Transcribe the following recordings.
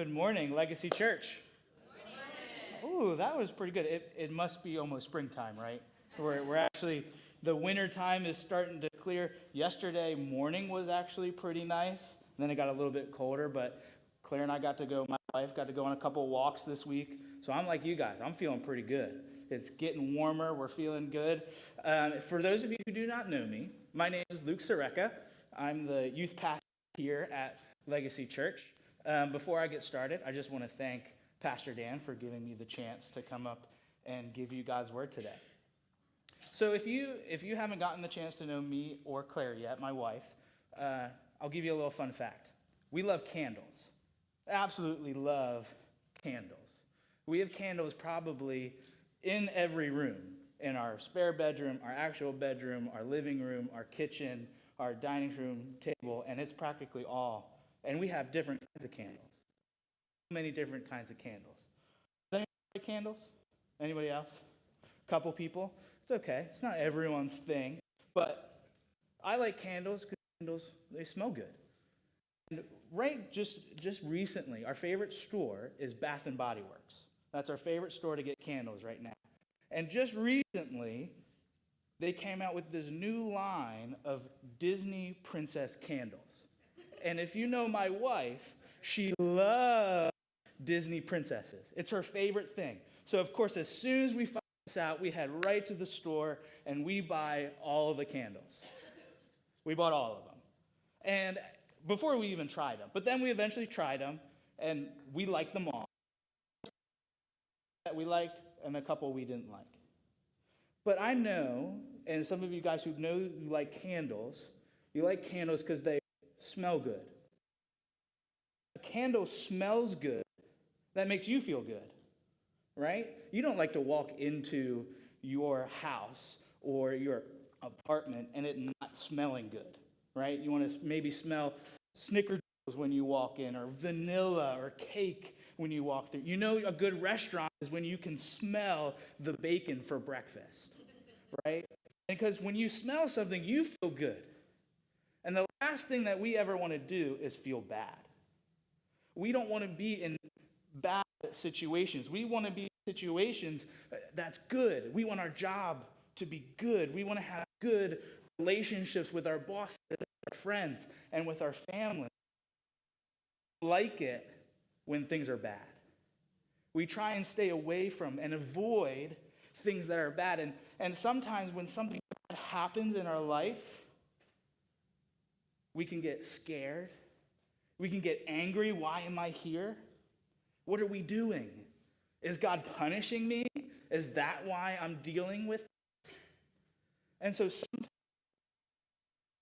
Good morning, Legacy Church. Ooh, that was pretty good. It must be almost springtime, right? We're actually, the winter time is starting to clear. Yesterday morning was actually pretty nice. Then it got a little bit colder, but Claire and I my wife got to go on a couple walks this week. So I'm like you guys, I'm feeling pretty good. It's getting warmer, we're feeling good. For those of you who do not know me, my name is Luke Sareka. I'm the youth pastor here at Legacy Church. Before I get started, I just want to thank Pastor Dan for giving me the chance to come up and give you God's word today. So if you haven't gotten the chance to know me or Claire yet, my wife, I'll give you a little fun fact. We love candles. Absolutely love candles. We have candles probably in every room, in our spare bedroom, our actual bedroom, our living room, our kitchen, our dining room table, and it's practically all. And we have different kinds of candles. Many different kinds of candles. Does anybody like candles? Anybody else? Couple people? It's okay. It's not everyone's thing. But I like candles because candles, they smell good. And just recently, our favorite store is Bath and Body Works. That's our favorite store to get candles right now. And just recently, they came out with this new line of Disney princess candles. And if you know my wife, she loves Disney princesses. It's her favorite thing. So, of course, as soon as we found this out, we head right to the store and we buy all of the candles. We bought all of them. And before we even tried them. But then we eventually tried them, and we liked them all. That we liked, and a couple we didn't like. But I know, and some of you guys who know you like candles because they smell good. A candle smells good. That makes you feel good, right? You don't like to walk into your house or your apartment and it not smelling good, right? You want to maybe smell snickerdoodles when you walk in, or vanilla or cake when you walk through. You know, a good restaurant is when you can smell the bacon for breakfast, right? Because when you smell something, you feel good. And the last thing that we ever want to do is feel bad. We don't want to be in bad situations. We want to be in situations that's good. We want our job to be good. We want to have good relationships with our bosses, our friends, and with our family. We like it when things are bad. We try and stay away from and avoid things that are bad. And sometimes when something bad happens in our life, we can get scared. We can get angry. Why am I here? What are we doing? Is God punishing me? Is that why I'm dealing with this? And so sometimes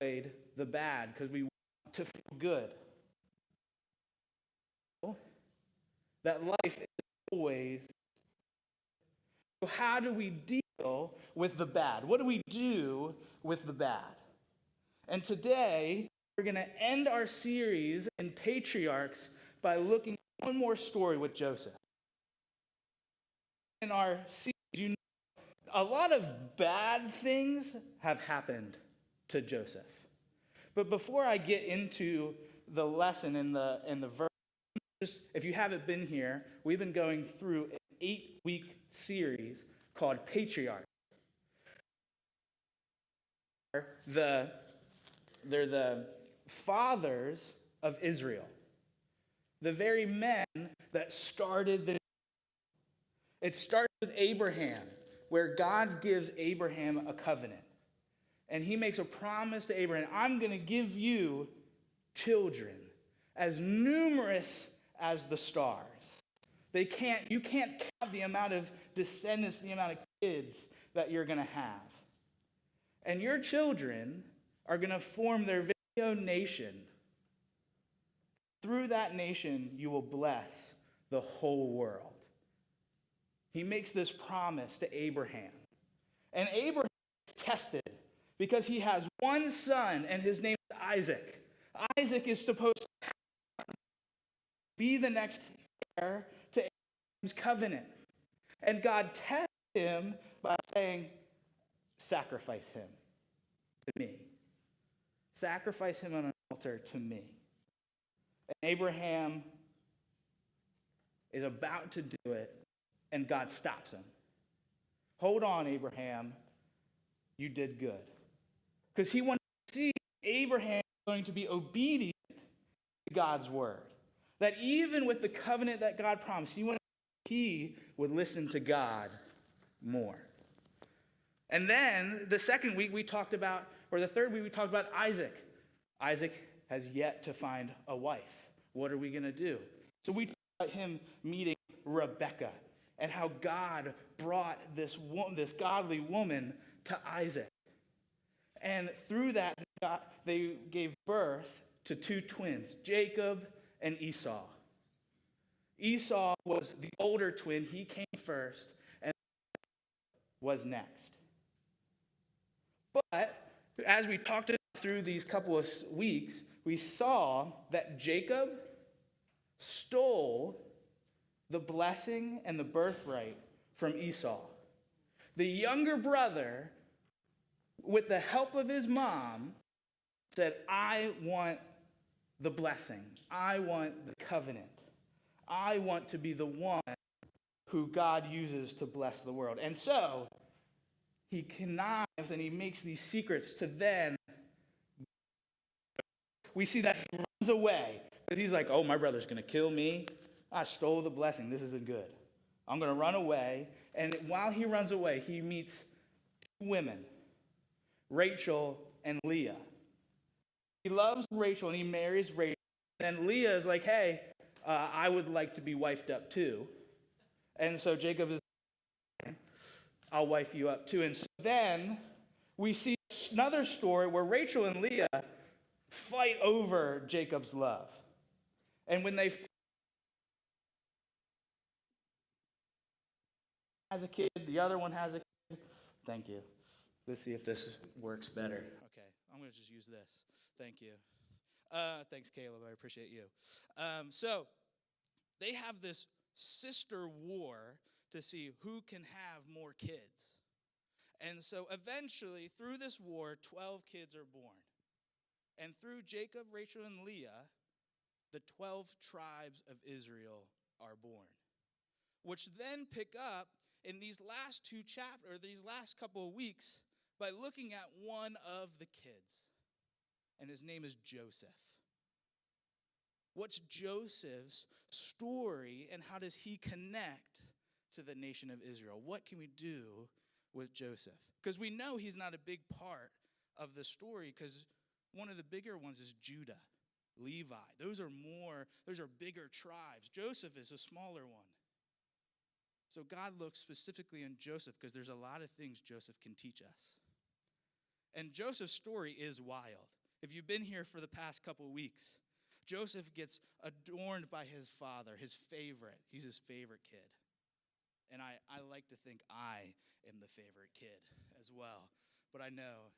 we avoid the bad because we want to feel good. That life is always. So how do we deal with the bad? What do we do with the bad? And today, we're going to end our series in Patriarchs by looking at one more story with Joseph. In our series, a lot of bad things have happened to Joseph. But before I get into the lesson in the verse, if you haven't been here, we've been going through an 8-week series called Patriarchs. They're the fathers of Israel, the very men that started It starts with Abraham, where God gives Abraham a covenant. And he makes a promise to Abraham, I'm going to give you children as numerous as the stars. You can't count the amount of descendants, the amount of kids that you're going to have. And your children are going to form their very own nation. Through that nation, you will bless the whole world. He makes this promise to Abraham. And Abraham is tested because he has one son, and his name is Isaac. Isaac is supposed to be the next heir to Abraham's covenant. And God tests him by saying, sacrifice him to me. Sacrifice him on an altar to me. And Abraham is about to do it, and God stops him. Hold on, Abraham. You did good. Because he wanted to see Abraham going to be obedient to God's word. That even with the covenant that God promised, he would listen to God more. And then the second week we talked about, or the third week we talked about Isaac. Isaac has yet to find a wife. What are we going to do? So we talked about him meeting Rebekah and how God brought this godly woman to Isaac. And through that, they gave birth to two twins, Jacob and Esau. Esau was the older twin. He came first and was next. But as we talked through these couple of weeks, we saw that Jacob stole the blessing and the birthright from Esau. The younger brother, with the help of his mom, said, I want the blessing. I want the covenant. I want to be the one who God uses to bless the world. And so he connives and he makes these secrets to then. We see that he runs away because he's like, oh, my brother's going to kill me. I stole the blessing. This isn't good. I'm going to run away. And while he runs away, he meets two women, Rachel and Leah. He loves Rachel and he marries Rachel. And Leah is like, hey, I would like to be wifed up too. And so Jacob is, I'll wife you up too. And so then we see another story where Rachel and Leah fight over Jacob's love. And when they has a kid, the other one has a kid. Thank you. Let's see if this works better. Okay, I'm going to just use this. Thank you. Thanks, Caleb. I appreciate you. So they have this sister war to see who can have more kids. And so eventually, through this war, 12 kids are born. And through Jacob, Rachel, and Leah, the 12 tribes of Israel are born. Which then pick up in these last two chapters, or these last couple of weeks, by looking at one of the kids. And his name is Joseph. What's Joseph's story, and how does he connect to the nation of Israel? What can we do with Joseph? Because we know he's not a big part of the story, because one of the bigger ones is Judah, Levi. Those are bigger tribes. Joseph is a smaller one. So God looks specifically in Joseph because there's a lot of things Joseph can teach us. And Joseph's story is wild. If you've been here for the past couple of weeks, Joseph gets adorned by his father, his favorite. He's his favorite kid. And I like to think I am the favorite kid as well. But I know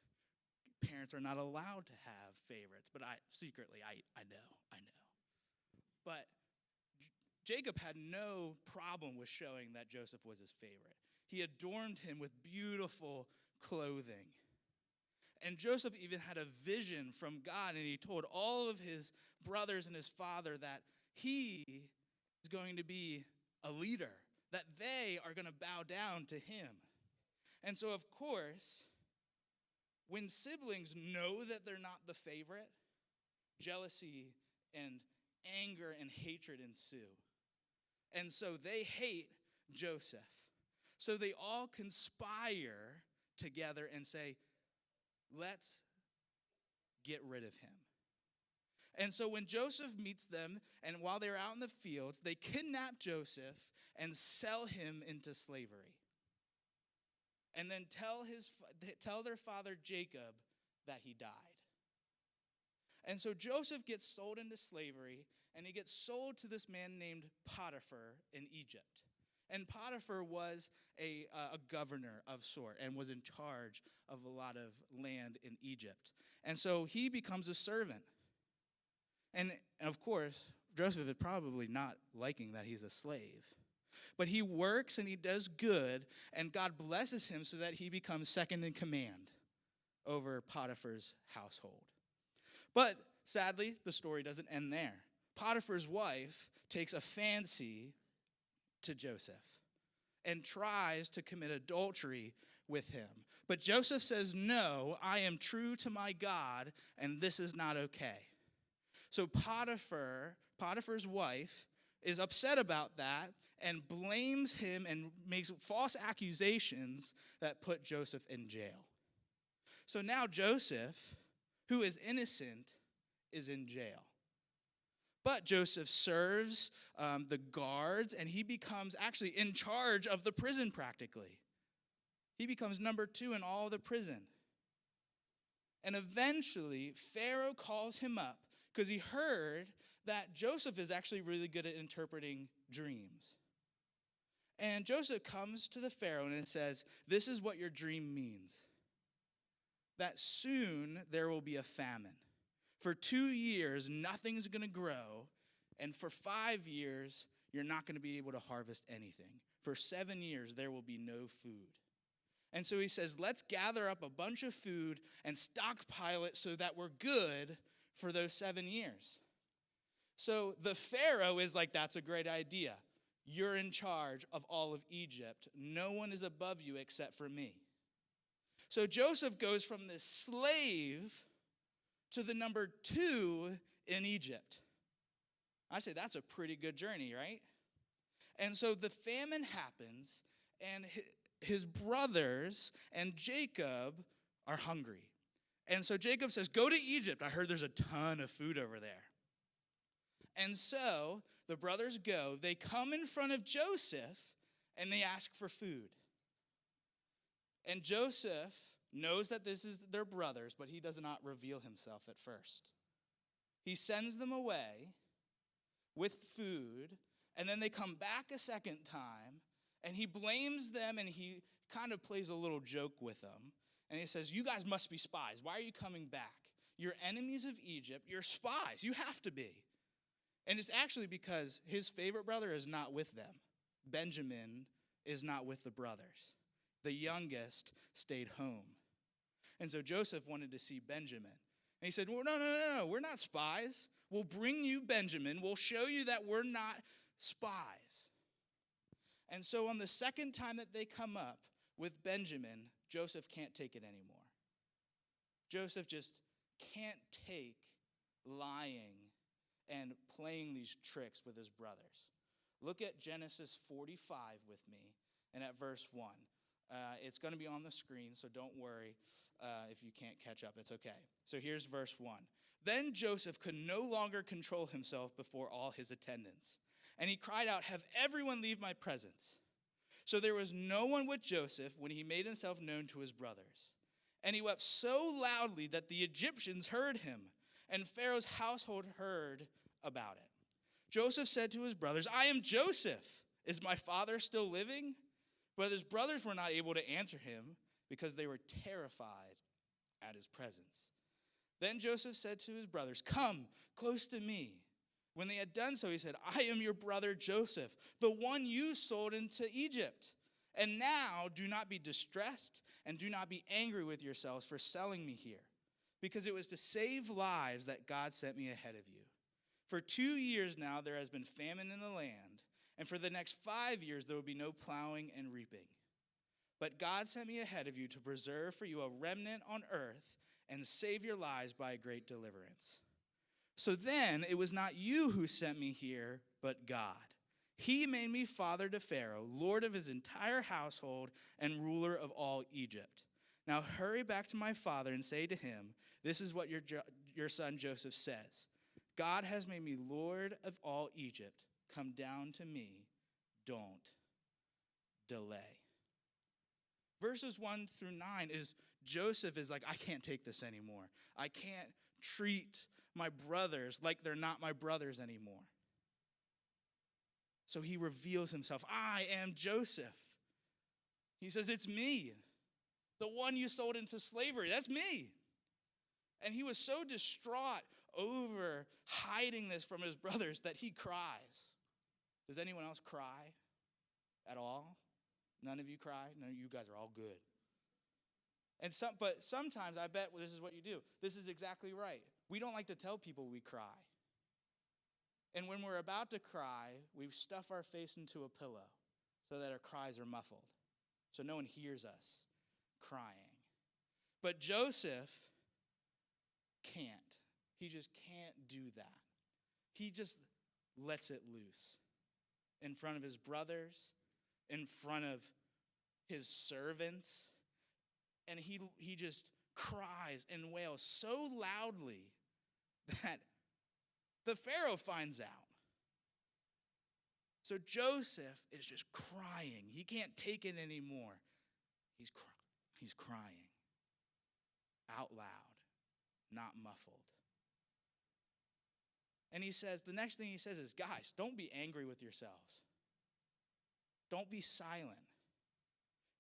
parents are not allowed to have favorites. But I know. But Jacob had no problem with showing that Joseph was his favorite. He adorned him with beautiful clothing. And Joseph even had a vision from God, and he told all of his brothers and his father that he is going to be a leader, that they are going to bow down to him. And so, of course, when siblings know that they're not the favorite, jealousy and anger and hatred ensue. And so they hate Joseph. So they all conspire together and say, let's get rid of him. And so when Joseph meets them, and while they're out in the fields, they kidnap Joseph and sell him into slavery. And then tell their father Jacob that he died. And so Joseph gets sold into slavery, and he gets sold to this man named Potiphar in Egypt. And Potiphar was a governor of sort and was in charge of a lot of land in Egypt. And so he becomes a servant. And of course, Joseph is probably not liking that he's a slave. But he works and he does good, and God blesses him so that he becomes second in command over Potiphar's household. But sadly, the story doesn't end there. Potiphar's wife takes a fancy to Joseph and tries to commit adultery with him. But Joseph says, no, I am true to my God, and this is not okay. So Potiphar's wife, is upset about that and blames him and makes false accusations that put Joseph in jail. So now Joseph, who is innocent, is in jail. But Joseph serves the guards, and he becomes actually in charge of the prison practically. He becomes number 2 in all the prison. And eventually, Pharaoh calls him up because he heard that Joseph is actually really good at interpreting dreams. And Joseph comes to the Pharaoh and says, this is what your dream means. That soon there will be a famine. For 2 years, nothing's going to grow. And for 5 years, you're not going to be able to harvest anything. For 7 years, there will be no food. And so he says, let's gather up a bunch of food and stockpile it so that we're good for those 7 years. So the Pharaoh is like, that's a great idea. You're in charge of all of Egypt. No one is above you except for me. So Joseph goes from this slave to the number 2 in Egypt. I say that's a pretty good journey, right? And so the famine happens, and his brothers and Jacob are hungry. And so Jacob says, go to Egypt. I heard there's a ton of food over there. And so the brothers go. They come in front of Joseph, and they ask for food. And Joseph knows that this is their brothers, but he does not reveal himself at first. He sends them away with food, and then they come back a second time, and he blames them, and he kind of plays a little joke with them. And he says, you guys must be spies. Why are you coming back? You're enemies of Egypt. You're spies. You have to be. And it's actually because his favorite brother is not with them. Benjamin is not with the brothers. The youngest stayed home. And so Joseph wanted to see Benjamin. And he said, well, no, we're not spies. We'll bring you Benjamin. We'll show you that we're not spies. And so on the second time that they come up with Benjamin, Joseph can't take it anymore. Joseph just can't take lying and playing these tricks with his brothers. Look at Genesis 45 with me and at verse 1. It's going to be on the screen, so don't worry if you can't catch up. It's okay. So here's verse 1. Then Joseph could no longer control himself before all his attendants, and he cried out, have everyone leave my presence. So there was no one with Joseph when he made himself known to his brothers. And he wept so loudly that the Egyptians heard him, and Pharaoh's household heard about it. Joseph said to his brothers, I am Joseph. Is my father still living? But his brothers were not able to answer him because they were terrified at his presence. Then Joseph said to his brothers, come close to me. When they had done so, he said, I am your brother Joseph, the one you sold into Egypt. And now do not be distressed and do not be angry with yourselves for selling me here, because it was to save lives that God sent me ahead of you. For 2 years now there has been famine in the land, and for the next 5 years there will be no plowing and reaping. But God sent me ahead of you to preserve for you a remnant on earth and save your lives by a great deliverance. So then it was not you who sent me here, but God. He made me father to Pharaoh, lord of his entire household and ruler of all Egypt. Now hurry back to my father and say to him, this is what your son Joseph says. God has made me lord of all Egypt. Come down to me. Don't delay. Verses 1 through 9 is Joseph is like, I can't take this anymore. I can't treat my brothers like they're not my brothers anymore. So he reveals himself. I am Joseph. He says, it's me. The one you sold into slavery. That's me. And he was so distraught over hiding this from his brothers that he cries. Does anyone else cry at all? None of you cry? No, you guys are all good. But sometimes I bet this is what you do. This is exactly right. We don't like to tell people we cry. And when we're about to cry, we stuff our face into a pillow so that our cries are muffled, so no one hears us crying. But Joseph can't. He just can't do that. He just lets it loose in front of his brothers, in front of his servants, and he just cries and wails so loudly that the Pharaoh finds out. So Joseph is just crying. He can't take it anymore. He's crying out loud, not muffled. And the next thing he says is, guys, don't be angry with yourselves. Don't be silent.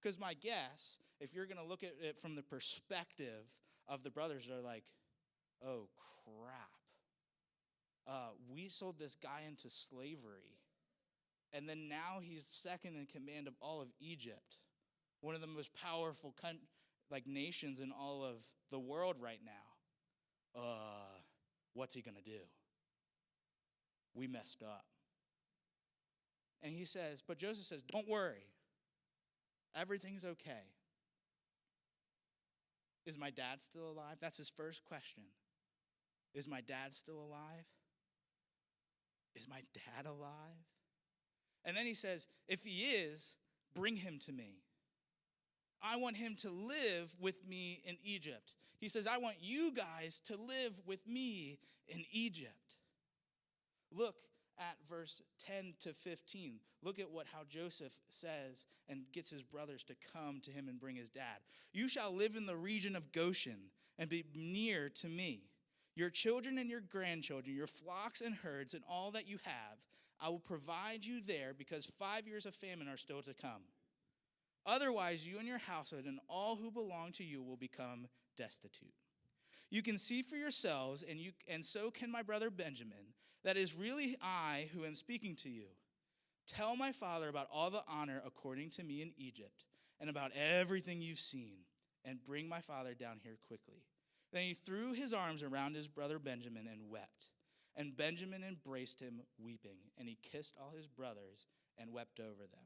Because my guess, if you're going to look at it from the perspective of the brothers, they're like, oh, crap. We sold this guy into slavery. And then now he's second in command of all of Egypt, one of the most powerful nations in all of the world right now. What's he going to do? We messed up. And but Joseph says, don't worry. Everything's okay. Is my dad still alive? That's his first question. Is my dad still alive? Is my dad alive? And then he says, if he is, bring him to me. I want him to live with me in Egypt. He says, I want you guys to live with me in Egypt. Look at verse 10 to 15. Look at how Joseph says and gets his brothers to come to him and bring his dad. You shall live in the region of Goshen and be near to me. Your children and your grandchildren, your flocks and herds, and all that you have, I will provide you there, because 5 years of famine are still to come. Otherwise, you and your household and all who belong to you will become destitute. You can see for yourselves, and so can my brother Benjamin, that it is really I who am speaking to you. Tell my father about all the honor according to me in Egypt, and about everything you've seen, and bring my father down here quickly. Then he threw his arms around his brother Benjamin and wept. And Benjamin embraced him, weeping, and he kissed all his brothers and wept over them.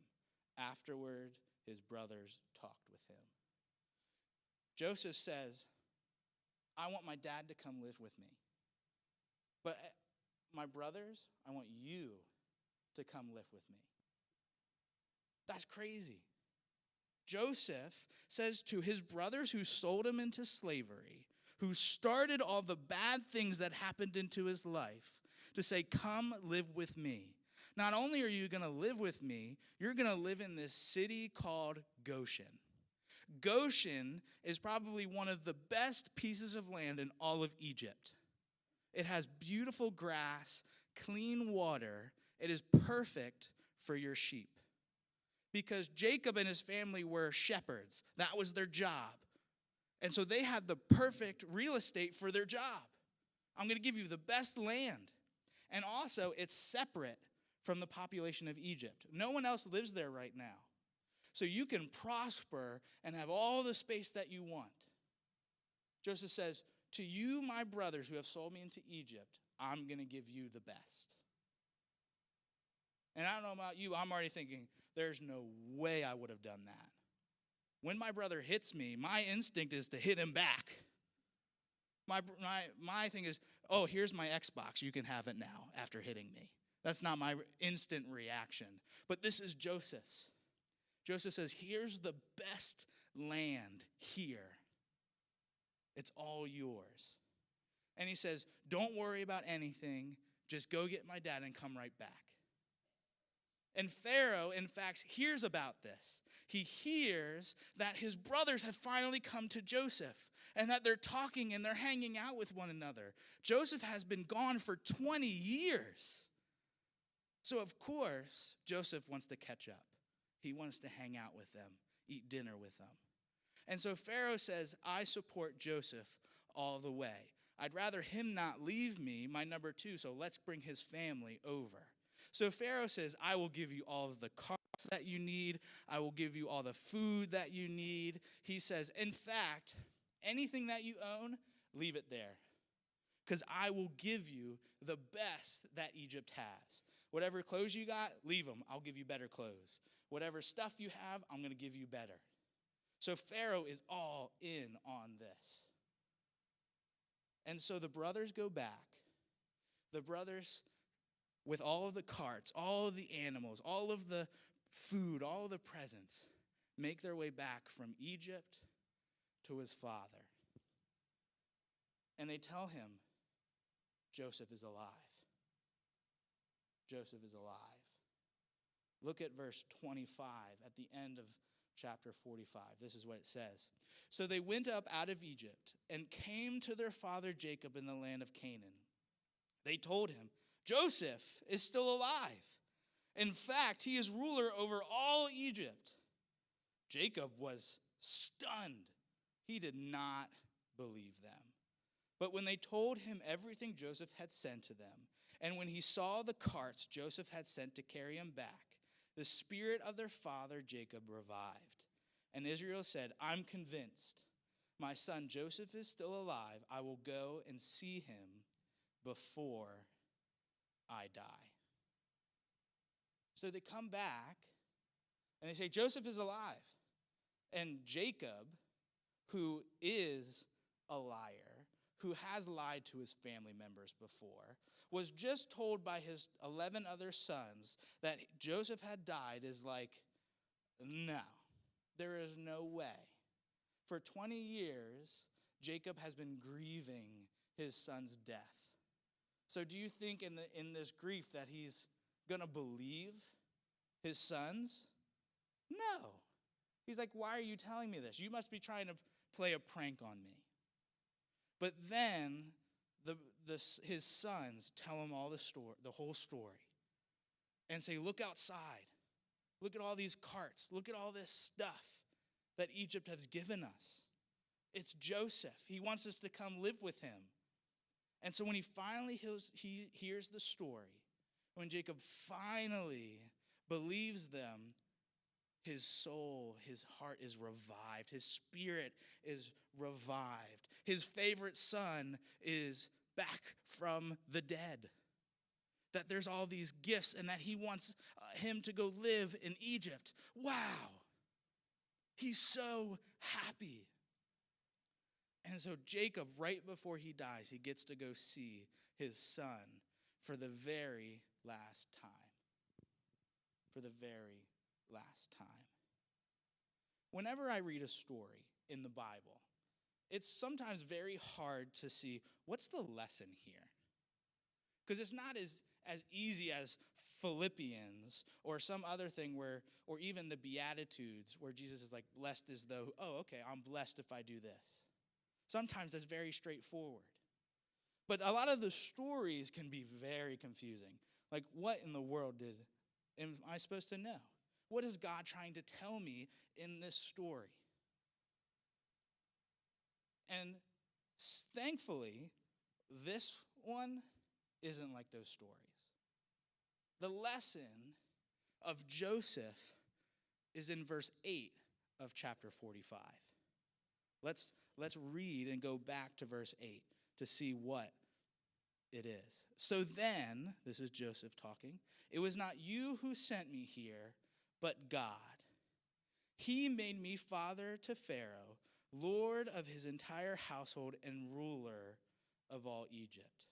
Afterward, his brothers talked with him. Joseph says, I want my dad to come live with me. But my brothers, I want you to come live with me. That's crazy. Joseph says to his brothers who sold him into slavery, who started all the bad things that happened into his life, to say, come live with me. Not only are you going to live with me, you're going to live in this city called Goshen. Goshen is probably one of the best pieces of land in all of Egypt. It has beautiful grass, clean water. It is perfect for your sheep. Because Jacob and his family were shepherds. That was their job. And so they had the perfect real estate for their job. I'm going to give you the best land. And also, it's separate from the population of Egypt. No one else lives there right now. So you can prosper and have all the space that you want. Joseph says, to you, my brothers who have sold me into Egypt, I'm going to give you the best. And I don't know about you, I'm already thinking, there's no way I would have done that. When my brother hits me, my instinct is to hit him back. My thing is, oh, here's my Xbox. You can have it now after hitting me. That's not my instant reaction. But this is Joseph's. Joseph says, here's the best land here. It's all yours. And he says, don't worry about anything. Just go get my dad and come right back. And Pharaoh, in fact, hears about this. He hears that his brothers have finally come to Joseph and that they're talking and they're hanging out with one another. Joseph has been gone for 20 years. So, of course, Joseph wants to catch up. He wants to hang out with them, eat dinner with them. And so Pharaoh says, I support Joseph all the way. I'd rather him not leave me, my number two, so let's bring his family over. So Pharaoh says, I will give you all of the carts that you need. I will give you all the food that you need. He says, in fact, anything that you own, leave it there. because I will give you the best that Egypt has. Whatever clothes you got, leave them. I'll give you better clothes. Whatever stuff you have, I'm going to give you better. So Pharaoh is all in on this. And so the brothers go back. The brothers, with all of the carts, all of the animals, all of the food, all of the presents, make their way back from Egypt to his father. And they tell him, Joseph is alive. Joseph is alive. Look at verse 25 at the end of chapter 45. This is what it says. So they went up out of Egypt and came to their father Jacob in the land of Canaan. They told him, Joseph is still alive. In fact, he is ruler over all Egypt. Jacob was stunned. He did not believe them. But when they told him everything Joseph had sent to them, and when he saw the carts Joseph had sent to carry him back, the spirit of their father Jacob revived. And Israel said, I'm convinced my son Joseph is still alive. I will go and see him before I die. So they come back and they say, Joseph is alive. And Jacob, who is a liar, who has lied to his family members before, was just told by his 11 other sons that Joseph had died, is like, no, there is no way. For 20 years, Jacob has been grieving his son's death. So do you think in this grief that he's going to believe his sons? No. He's like, why are you telling me this? You must be trying to play a prank on me. But then his sons tell him all the whole story, and say, look outside. Look at all these carts. Look at all this stuff that Egypt has given us. It's Joseph. He wants us to come live with him. And so when he finally hears the story, when Jacob finally believes them, his soul, his heart is revived. His spirit is revived. His favorite son is back from the dead. That there's all these gifts and that he wants him to go live in Egypt. Wow. He's so happy. And so Jacob, right before he dies, he gets to go see his son for the very last time. For the very last time. Whenever I read a story in the Bible, it's sometimes very hard to see what's the lesson here. Because it's not as easy as Philippians or some other thing or even the Beatitudes where Jesus is like, blessed as though, oh, okay, I'm blessed if I do this. Sometimes that's very straightforward. But a lot of the stories can be very confusing. Like, what in the world am I supposed to know? What is God trying to tell me in this story? And thankfully, this one isn't like those stories. The lesson of Joseph is in verse 8 of chapter 45. Let's read and go back to verse 8 to see what it is. So then, this is Joseph talking, it was not you who sent me here, but God. He made me father to Pharaoh, lord of his entire household and ruler of all Egypt.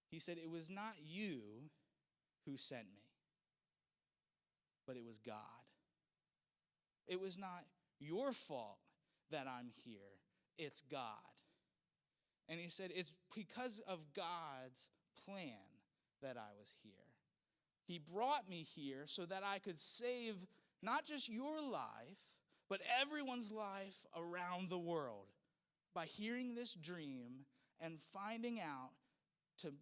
He said, it was not you who sent me, but it was God. It was not your fault that I'm here. It's God. And he said, it's because of God's plan that I was here. He brought me here so that I could save not just your life, but everyone's life around the world by hearing this dream and finding out to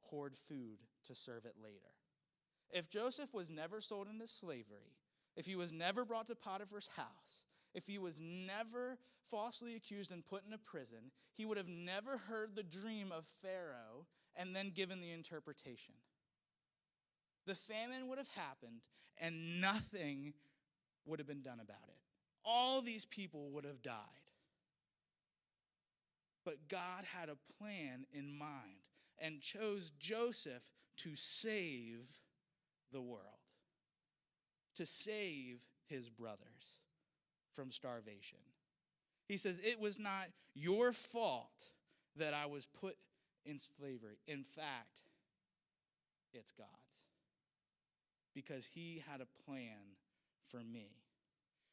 hoard food to serve it later. If Joseph was never sold into slavery, if he was never brought to Potiphar's house, if he was never falsely accused and put in a prison, he would have never heard the dream of Pharaoh and then given the interpretation. The famine would have happened and nothing would have been done about it. All these people would have died. but God had a plan in mind and chose Joseph to save the world, to save his brothers from starvation. He says, it was not your fault that I was put in slavery. In fact, it's God's, because he had a plan for me.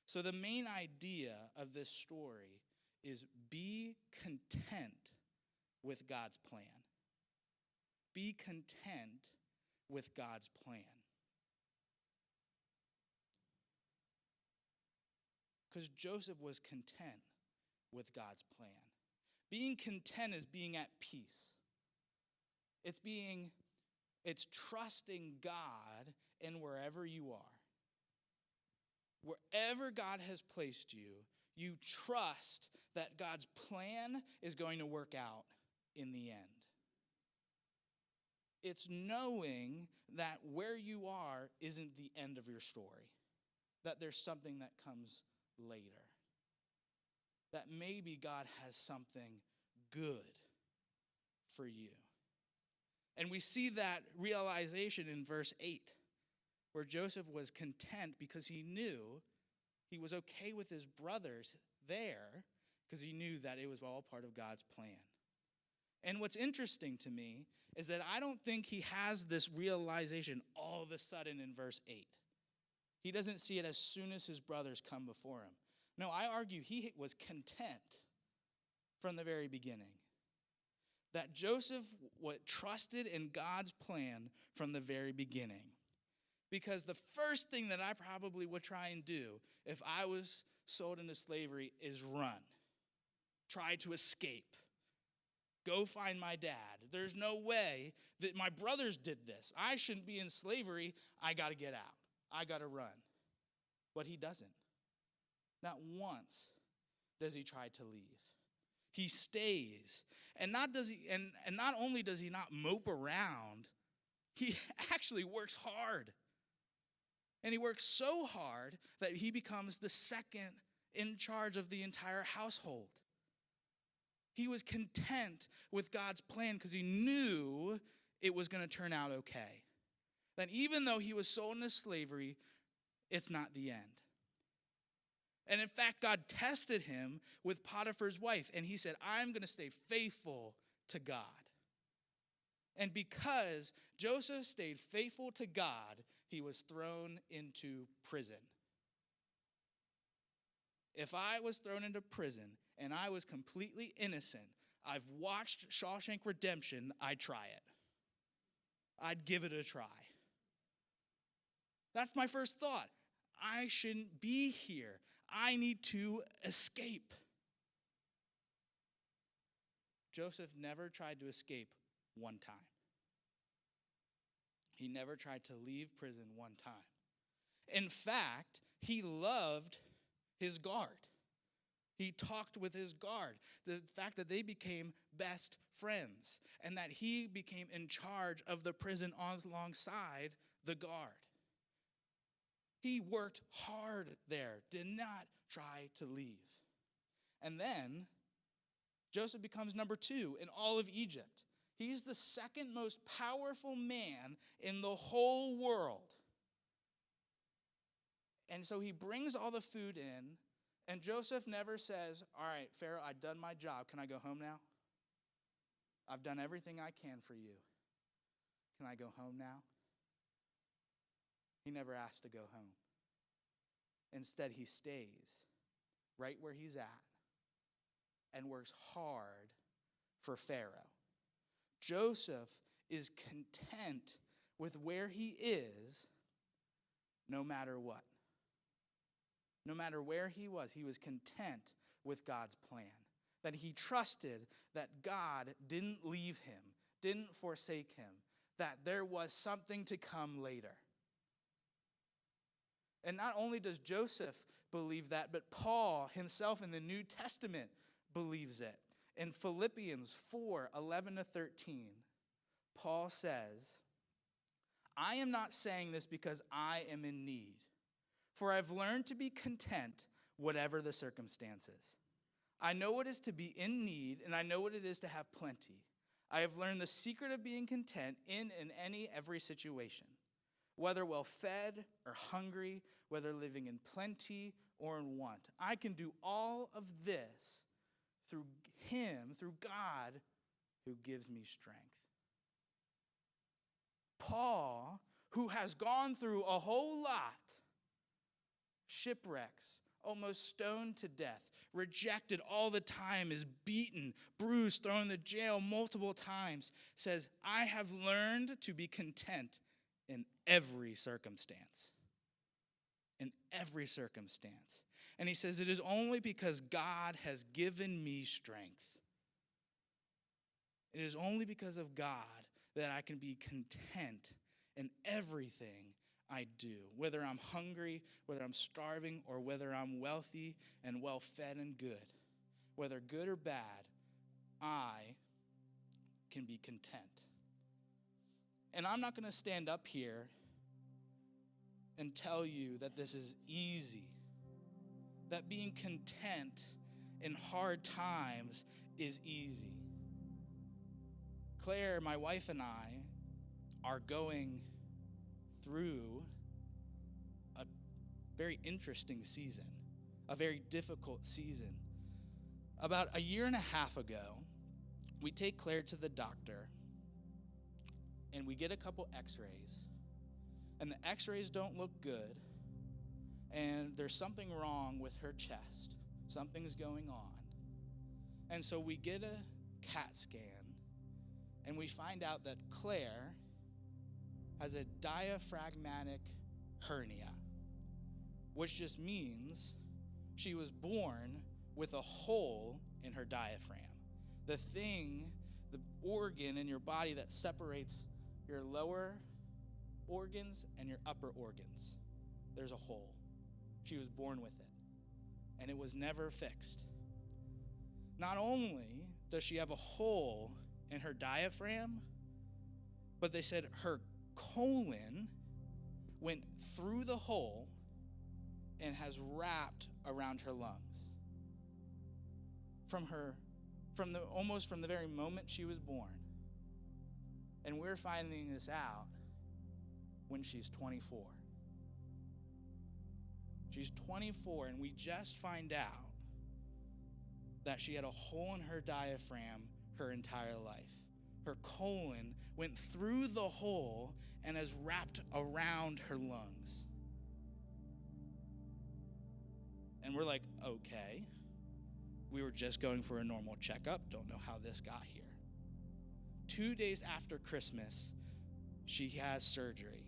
So the main idea of this story is be content with God's plan. Be content with God's plan. Because Joseph was content with God's plan. Being content is being at peace. It's trusting God in wherever you are. Wherever God has placed you, you trust that God's plan is going to work out in the end. It's knowing that where you are isn't the end of your story, that there's something that comes later, that maybe God has something good for you. And we see that realization in verse 8, where Joseph was content because he knew he was okay with his brothers there because he knew that it was all part of God's plan. And what's interesting to me is that I don't think he has this realization all of a sudden in verse 8. He doesn't see it as soon as his brothers come before him. No, I argue he was content from the very beginning. That Joseph trusted in God's plan from the very beginning. Because the first thing that I probably would try and do if I was sold into slavery is run. Try to escape. Go find my dad. There's no way that my brothers did this. I shouldn't be in slavery. I got to get out. I got to run. But he doesn't. Not once does he try to leave. He stays. And not only does he not mope around, he actually works hard. And he works so hard that he becomes the second in charge of the entire household. He was content with God's plan because he knew it was going to turn out okay. That even though he was sold into slavery, it's not the end. And in fact, God tested him with Potiphar's wife, and he said, I'm going to stay faithful to God. And because Joseph stayed faithful to God, he was thrown into prison. If I was thrown into prison and I was completely innocent, I've watched Shawshank Redemption, I'd try it. I'd give it a try. That's my first thought. I shouldn't be here. I need to escape. Joseph never tried to escape one time. He never tried to leave prison one time. In fact, he loved his guard. He talked with his guard. The fact that they became best friends and that he became in charge of the prison alongside the guard. He worked hard there, did not try to leave. And then Joseph becomes number 2 in all of Egypt. He's the second most powerful man in the whole world. And so he brings all the food in, and Joseph never says, all right, Pharaoh, I've done my job. Can I go home now? I've done everything I can for you. Can I go home now? He never asked to go home. Instead, he stays right where he's at and works hard for Pharaoh. Joseph is content with where he is no matter what. No matter where he was content with God's plan. That he trusted that God didn't leave him, didn't forsake him, that there was something to come later. And not only does Joseph believe that, but Paul himself in the New Testament believes it. In Philippians 4:11-13, Paul says, I am not saying this because I am in need, for I've learned to be content whatever the circumstances. I know what it is to be in need, and I know what it is to have plenty. I have learned the secret of being content in every situation, whether well-fed or hungry, whether living in plenty or in want. I can do all of this through him, through God, who gives me strength. Paul, who has gone through a whole lot, shipwrecks, almost stoned to death, rejected all the time, is beaten, bruised, thrown in the jail multiple times, says, I have learned to be content in every circumstance. In every circumstance. And he says, it is only because God has given me strength. It is only because of God that I can be content in everything I do, whether I'm hungry, whether I'm starving, or whether I'm wealthy and well-fed and good. Whether good or bad, I can be content. And I'm not going to stand up here and tell you that this is easy, that being content in hard times is easy. Claire, my wife, and I are going through a very interesting season, a very difficult season. About a year and a half ago, we take Claire to the doctor and we get a couple x-rays, and the x-rays don't look good, and there's something wrong with her chest. Something's going on. And so we get a CAT scan, and we find out that Claire has a diaphragmatic hernia, which just means she was born with a hole in her diaphragm. The organ in your body that separates your lower organs and your upper organs. There's a hole. She was born with it, and it was never fixed. Not only does she have a hole in her diaphragm, but they said her colon went through the hole and has wrapped around her lungs. From the very moment she was born. And we're finding this out when she's 24. She's 24, and we just find out that she had a hole in her diaphragm her entire life. Her colon went through the hole and has wrapped around her lungs. And we're like, okay. We were just going for a normal checkup. Don't know how this got here. 2 days after Christmas, she has surgery.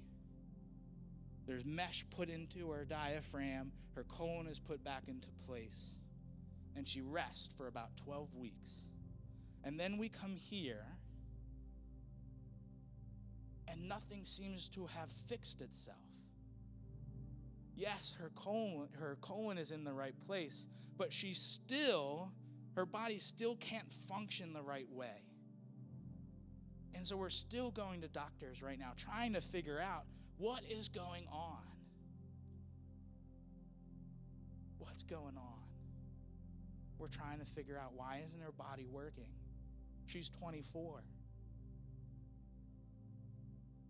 There's mesh put into her diaphragm. Her colon is put back into place. And she rests for about 12 weeks. And then we come here, and nothing seems to have fixed itself. Yes, her colon is in the right place, but her body still can't function the right way. And so we're still going to doctors right now, trying to figure out what is going on. What's going on? We're trying to figure out, why isn't her body working? She's 24.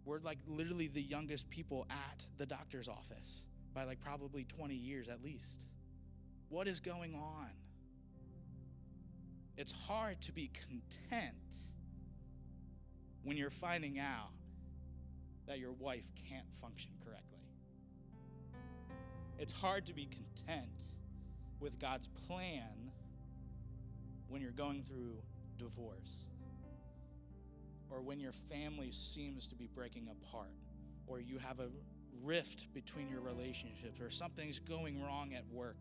We're like literally the youngest people at the doctor's office by like probably 20 years at least. What is going on? It's hard to be content when you're finding out that your wife can't function correctly. It's hard to be content with God's plan when you're going through divorce, or when your family seems to be breaking apart, or you have a rift between your relationships, or something's going wrong at work.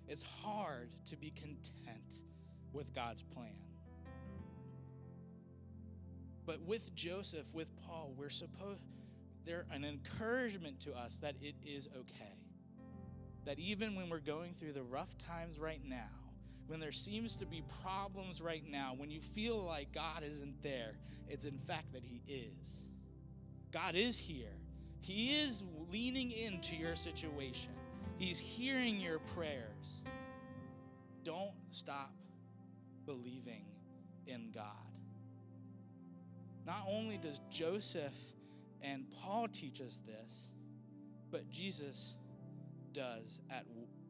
It's hard to be content with God's plan. But with Joseph, with Paul, they're an encouragement to us that it is okay. That even when we're going through the rough times right now, when there seems to be problems right now, when you feel like God isn't there, it's in fact that He is. God is here. He is leaning into your situation. He's hearing your prayers. don't stop believing in God. Not only does Joseph and Paul teach us this, but Jesus does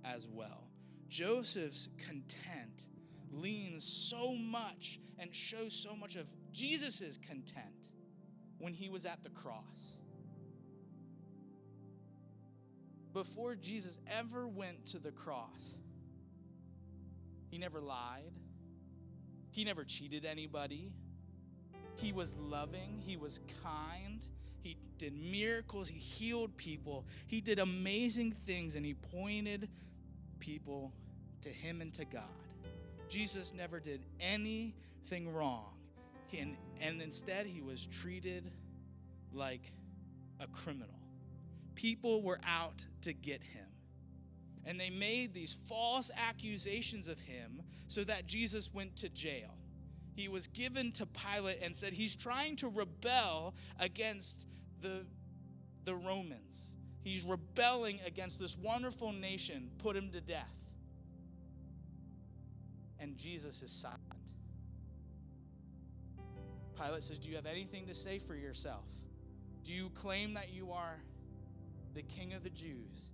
as well. Joseph's content leans so much and shows so much of Jesus' content when he was at the cross. Before Jesus ever went to the cross, he never lied. He never cheated anybody. He was loving. He was kind. He did miracles. He healed people. He did amazing things, and he pointed people to him and to God. Jesus never did anything wrong. And instead, he was treated like a criminal. People were out to get him. And they made these false accusations of him so that Jesus went to jail. He was given to Pilate and said he's trying to rebel against the Romans. He's rebelling against this wonderful nation. Put him to death. And Jesus is silent. Pilate says, do you have anything to say for yourself? Do you claim that you are the King of the Jews?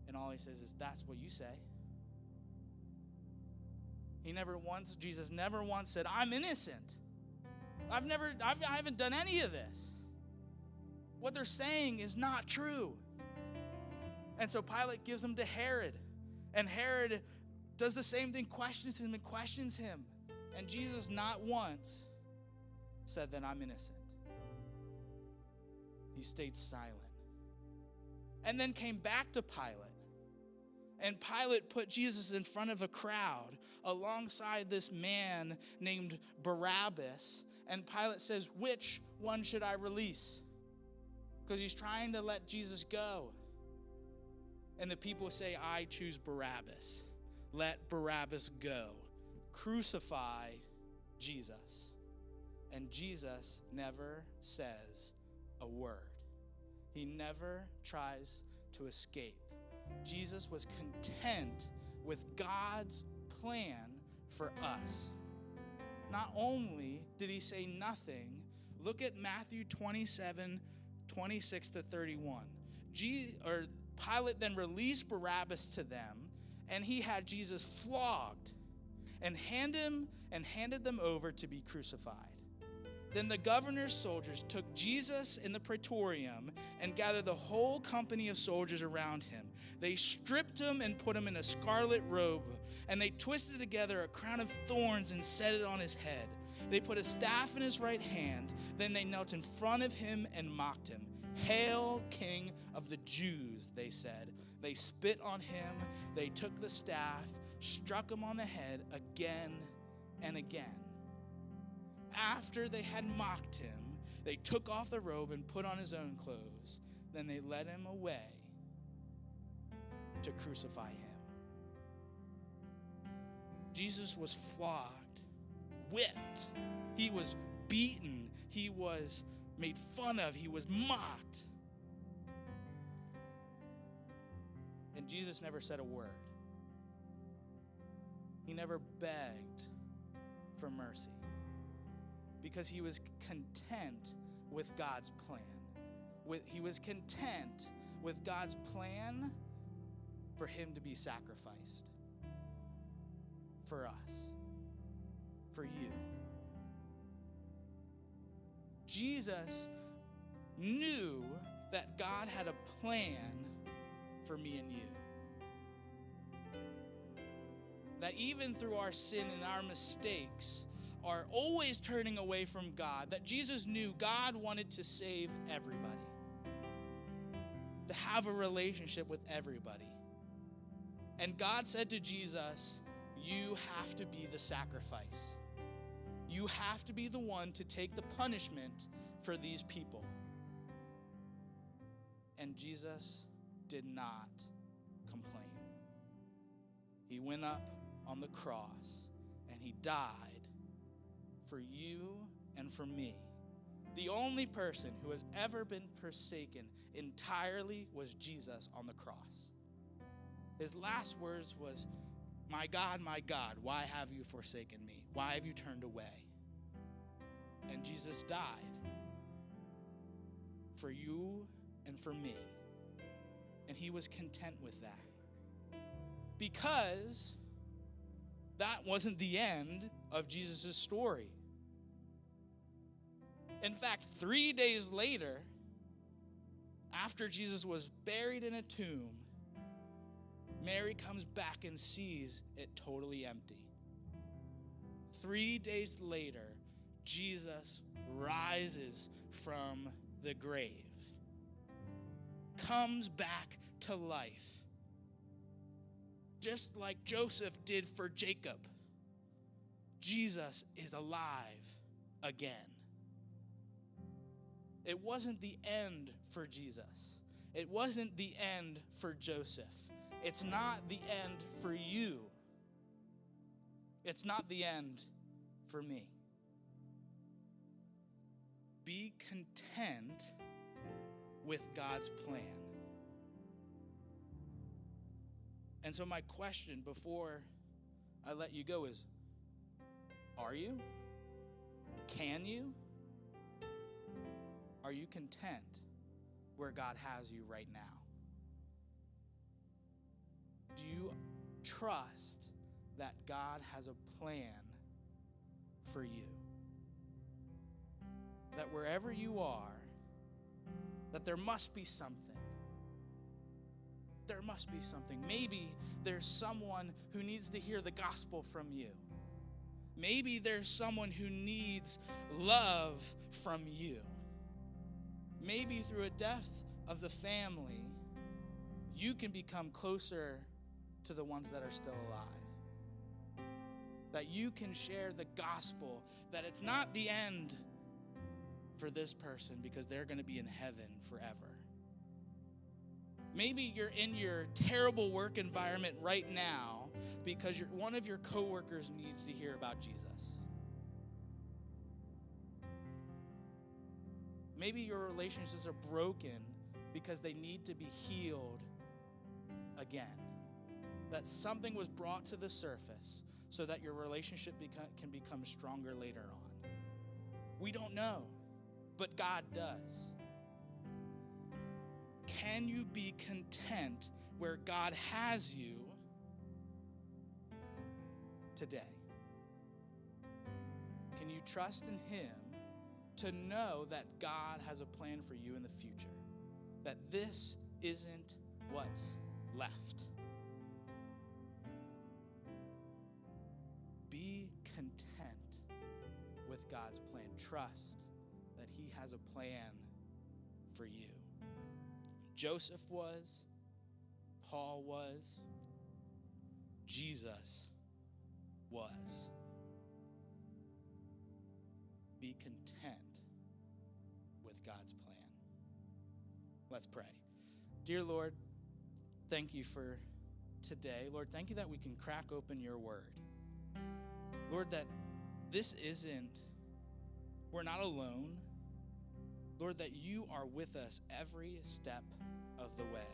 And all he says is, that's what you say. Jesus never once said, I'm innocent. I haven't done any of this. What they're saying is not true. And so Pilate gives him to Herod. And Herod does the same thing, questions him. And Jesus not once said that I'm innocent. He stayed silent. And then came back to Pilate. And Pilate put Jesus in front of a crowd alongside this man named Barabbas. And Pilate says, which one should I release? Because he's trying to let Jesus go. And the people say, I choose Barabbas. Let Barabbas go. Crucify Jesus. And Jesus never says a word. He never tries to escape. Jesus was content with God's plan for us. Not only did he say nothing, look at Matthew 27, 26 to 31. Pilate then released Barabbas to them, and he had Jesus flogged and handed them over to be crucified. Then the governor's soldiers took Jesus in the praetorium and gathered the whole company of soldiers around him. They stripped him and put him in a scarlet robe, and they twisted together a crown of thorns and set it on his head. They put a staff in his right hand. Then they knelt in front of him and mocked him. Hail, King of the Jews, they said. They spit on him. They took the staff, struck him on the head again and again. After they had mocked him, they took off the robe and put on his own clothes. Then they led him away to crucify him. Jesus was flogged, whipped. He was beaten. He was made fun of. He was mocked. And Jesus never said a word. He never begged for mercy, because he was content with God's plan. He was content with God's plan for him to be sacrificed for us, for you. Jesus knew that God had a plan for me and you. That even through our sin and our mistakes, are always turning away from God, that Jesus knew God wanted to save everybody, to have a relationship with everybody. And God said to Jesus, you have to be the sacrifice. You have to be the one to take the punishment for these people. And Jesus did not complain. He went up on the cross and he died for you and for me. The only person who has ever been forsaken entirely was Jesus on the cross. His last words was, my God, why have you forsaken me? Why have you turned away? And Jesus died for you and for me. And he was content with that. Because that wasn't the end of Jesus' story. In fact, 3 days later, after Jesus was buried in a tomb, Mary comes back and sees it totally empty. 3 days later, Jesus rises from the grave, comes back to life, just like Joseph did for Jacob. Jesus is alive again. It wasn't the end for Jesus. It wasn't the end for Joseph. It's not the end for you. It's not the end for me. Be content with God's plan. And so my question before I let you go is, are you? Can you? Are you content where God has you right now? Do you trust that God has a plan for you? That wherever you are, that there must be something. There must be something. Maybe there's someone who needs to hear the gospel from you. Maybe there's someone who needs love from you. Maybe through a death of the family, you can become closer to the ones that are still alive. That you can share the gospel, that it's not the end for this person because they're going to be in heaven forever. Maybe you're in your terrible work environment right now because one of your coworkers needs to hear about Jesus. Maybe your relationships are broken because they need to be healed again. That something was brought to the surface so that your relationship can become stronger later on. We don't know, but God does. Can you be content where God has you today? Can you trust in Him to know that God has a plan for you in the future? That this isn't what's left. Be content with God's plan. Trust that He has a plan for you. Joseph was, Paul was, Jesus was. Be content with God's plan. Let's pray. Dear Lord, thank you for today. Lord, thank you that we can crack open your word. Lord, that we're not alone. Lord, that you are with us every step of the way.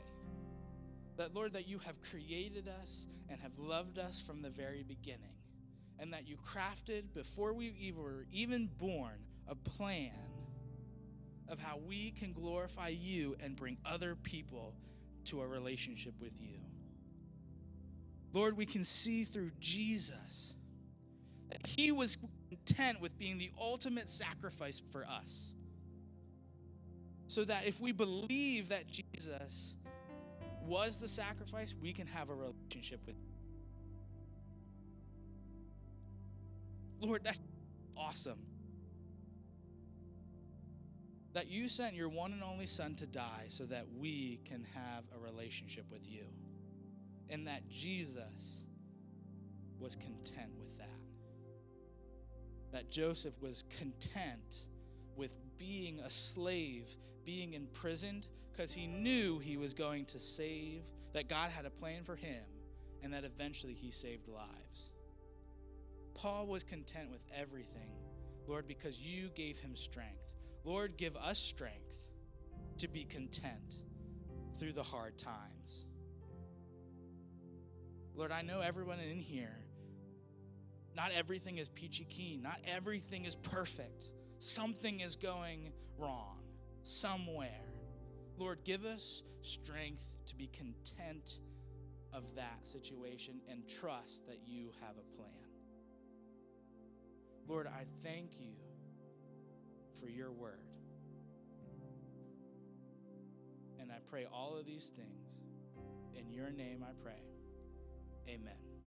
That, Lord, that you have created us and have loved us from the very beginning. And that you crafted, before we were even born, a plan of how we can glorify you and bring other people to a relationship with you. Lord, we can see through Jesus that He was content with being the ultimate sacrifice for us. So that if we believe that Jesus was the sacrifice, we can have a relationship with you. Lord, that's awesome. That you sent your one and only Son to die so that we can have a relationship with you. And that Jesus was content with that. That Joseph was content with being a slave, being imprisoned, because he knew he was going to save, that God had a plan for him, and that eventually he saved lives. Paul was content with everything, Lord, because you gave him strength. Lord, give us strength to be content through the hard times. Lord, I know everyone in here, not everything is peachy keen. Not everything is perfect. Something is going wrong somewhere. Lord, give us strength to be content of that situation and trust that you have a plan. Lord, I thank you for your word. And I pray all of these things. In your name I pray. Amen.